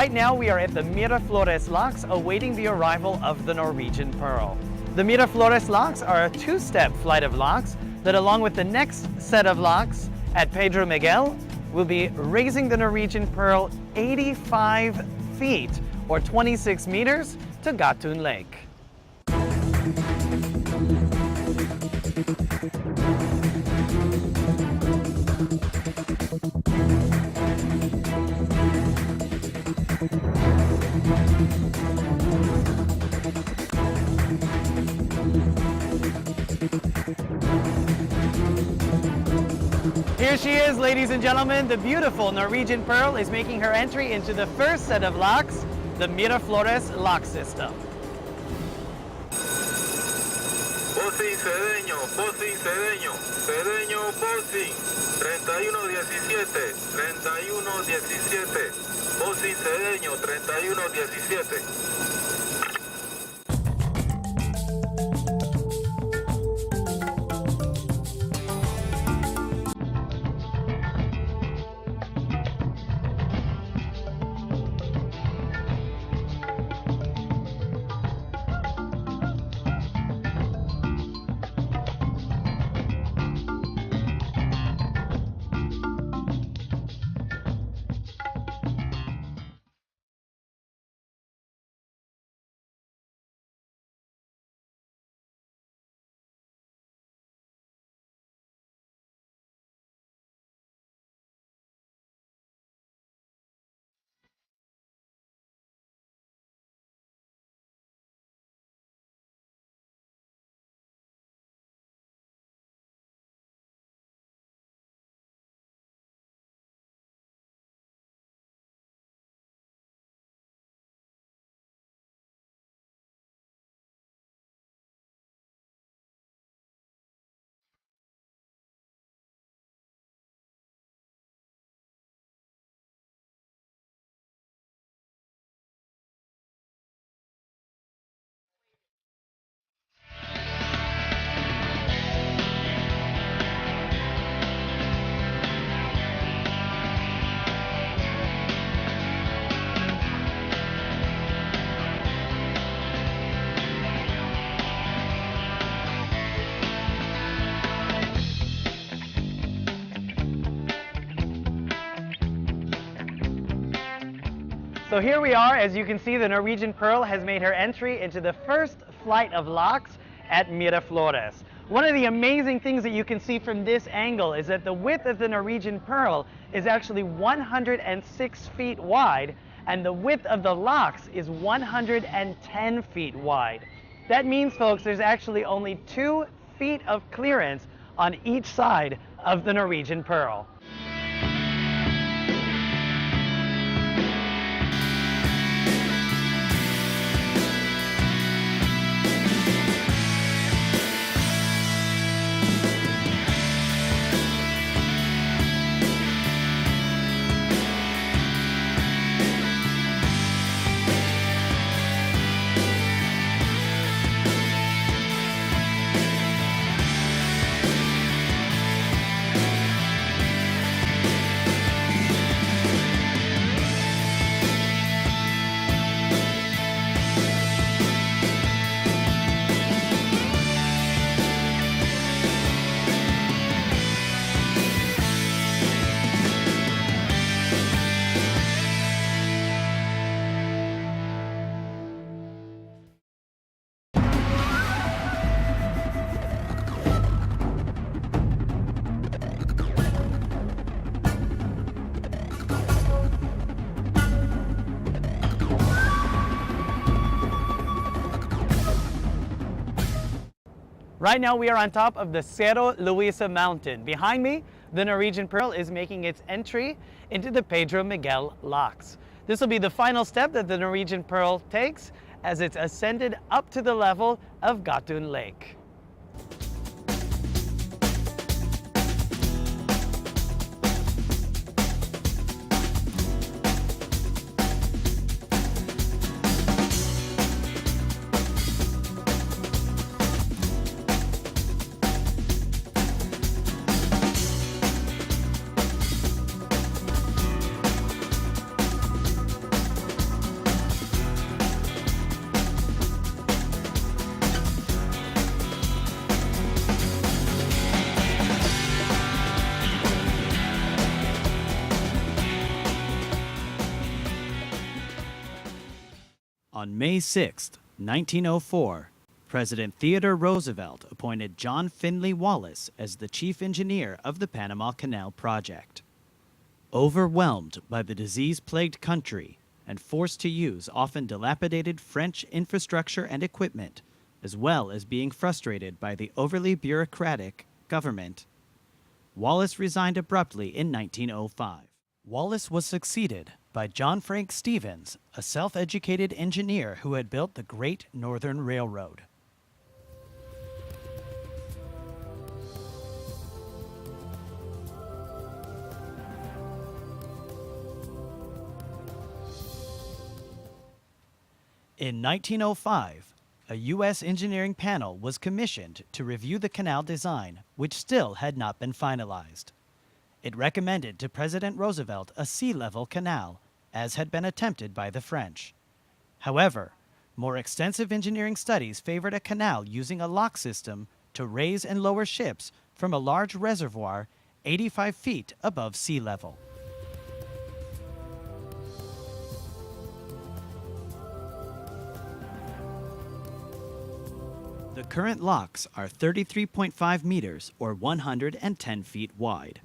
Right now we are at the Miraflores locks awaiting the arrival of the Norwegian Pearl. The Miraflores locks are a two-step flight of locks that, along with the next set of locks at Pedro Miguel, will be raising the Norwegian Pearl 85 feet or 26 meters to Gatun Lake. Here she is, ladies and gentlemen. The beautiful Norwegian Pearl is making her entry into the first set of locks, the Miraflores lock system. Posing Cedeño, posing Cedeño, Cedeño posing, 31-17, 31-17, posing Cedeño, 31-17. So here we are. As you can see, the Norwegian Pearl has made her entry into the first flight of locks at Miraflores. One of the amazing things that you can see from this angle is that the width of the Norwegian Pearl is actually 106 feet wide, and the width of the locks is 110 feet wide. That means, folks, there's actually only 2 feet of clearance on each side of the Norwegian Pearl. Right now we are on top of the Cerro Luisa mountain. Behind me, the Norwegian Pearl is making its entry into the Pedro Miguel locks. This will be the final step that the Norwegian Pearl takes as it's ascended up to the level of Gatun Lake. On May 6, 1904, President Theodore Roosevelt appointed John Finley Wallace as the chief engineer of the Panama Canal project. Overwhelmed by the disease-plagued country and forced to use often dilapidated French infrastructure and equipment, as well as being frustrated by the overly bureaucratic government, Wallace resigned abruptly in 1905. Wallace was succeeded by John Frank Stevens, a self-educated engineer who had built the Great Northern Railroad. In 1905, a U.S. engineering panel was commissioned to review the canal design, which still had not been finalized. It recommended to President Roosevelt a sea-level canal, as had been attempted by the French. However, more extensive engineering studies favored a canal using a lock system to raise and lower ships from a large reservoir 85 feet above sea level. The current locks are 33.5 meters or 110 feet wide.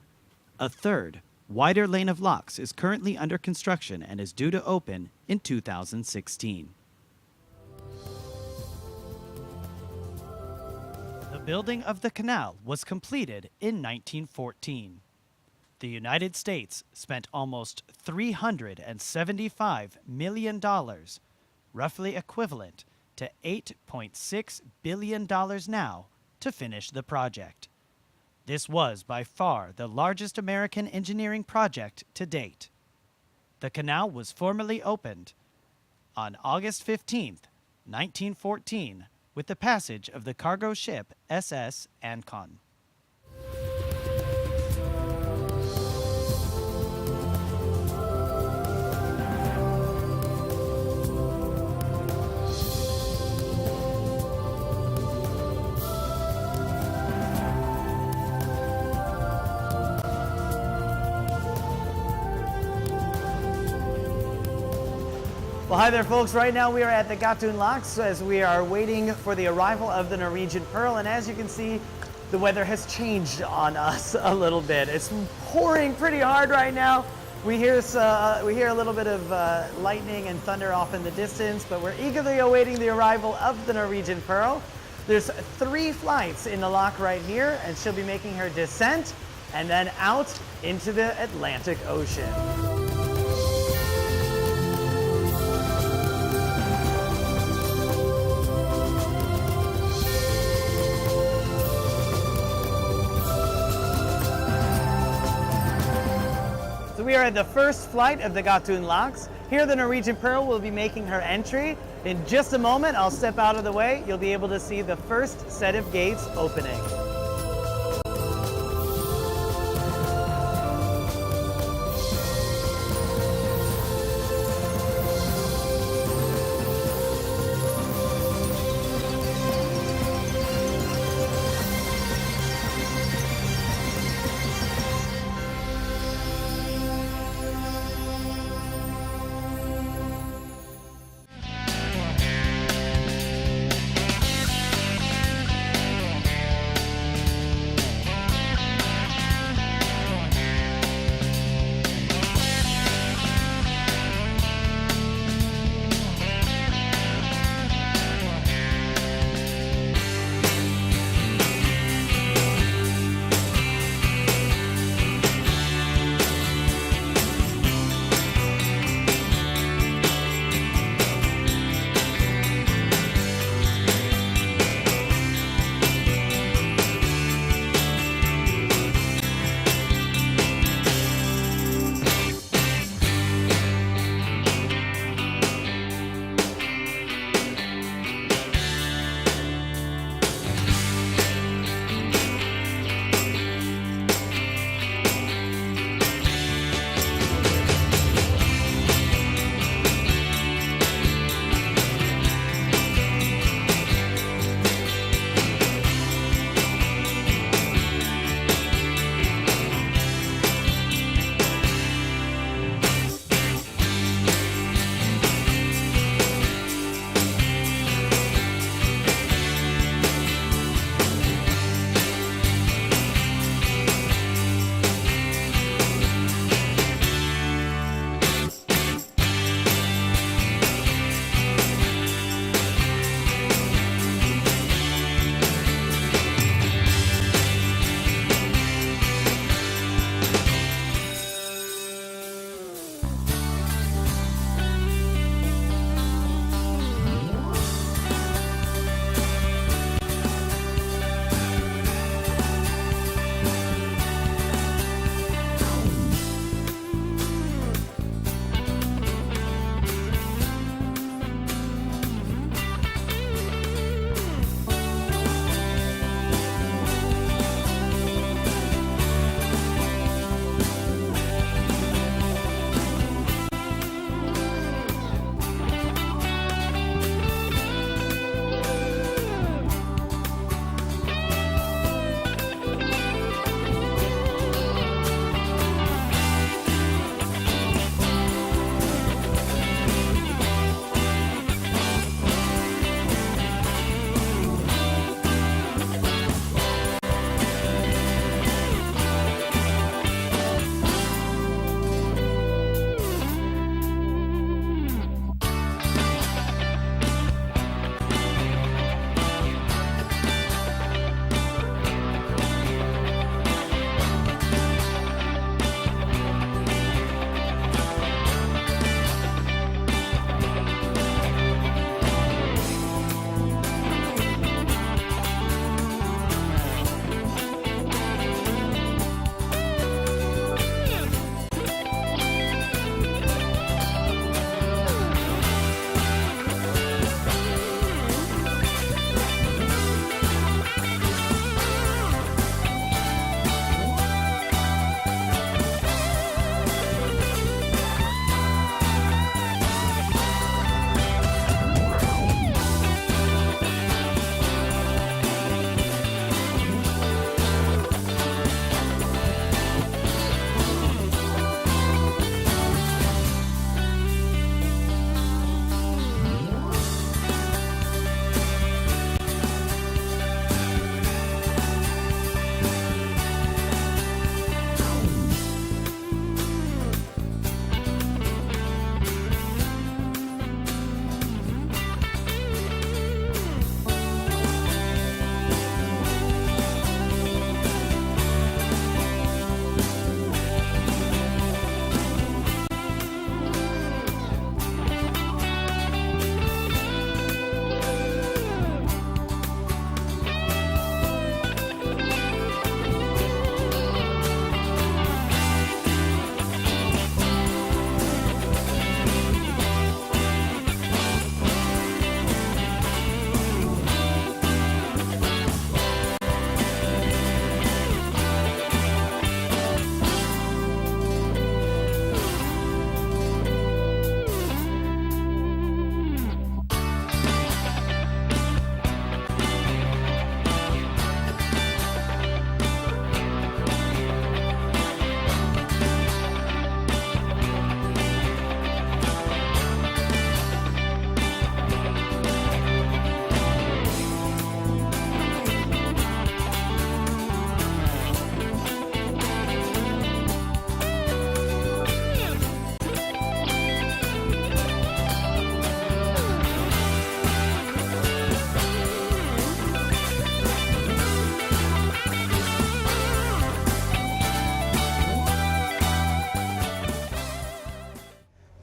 A third, wider lane of locks is currently under construction and is due to open in 2016. The building of the canal was completed in 1914. The United States spent almost $375 million, roughly equivalent to $8.6 billion now, to finish the project. This was by far the largest American engineering project to date. The canal was formally opened on August 15, 1914, with the passage of the cargo ship SS Ancon. Well, hi there, folks. Right now we are at the Gatun Locks as we are waiting for the arrival of the Norwegian Pearl. And as you can see, the weather has changed on us a little bit. It's pouring pretty hard right now. We hear a little bit of lightning and thunder off in the distance, but we're eagerly awaiting the arrival of the Norwegian Pearl. There's 3 flights in the lock right here, and she'll be making her descent and then out into the Atlantic Ocean. So we are at the first flight of the Gatun Locks. Here the Norwegian Pearl will be making her entry. In just a moment, I'll step out of the way. You'll be able to see the first set of gates opening.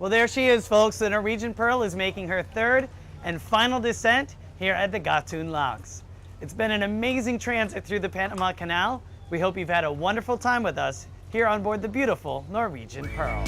Well, there she is, folks. The Norwegian Pearl is making her third and final descent here at the Gatun Locks. It's been an amazing transit through the Panama Canal. We hope you've had a wonderful time with us here on board the beautiful Norwegian Pearl.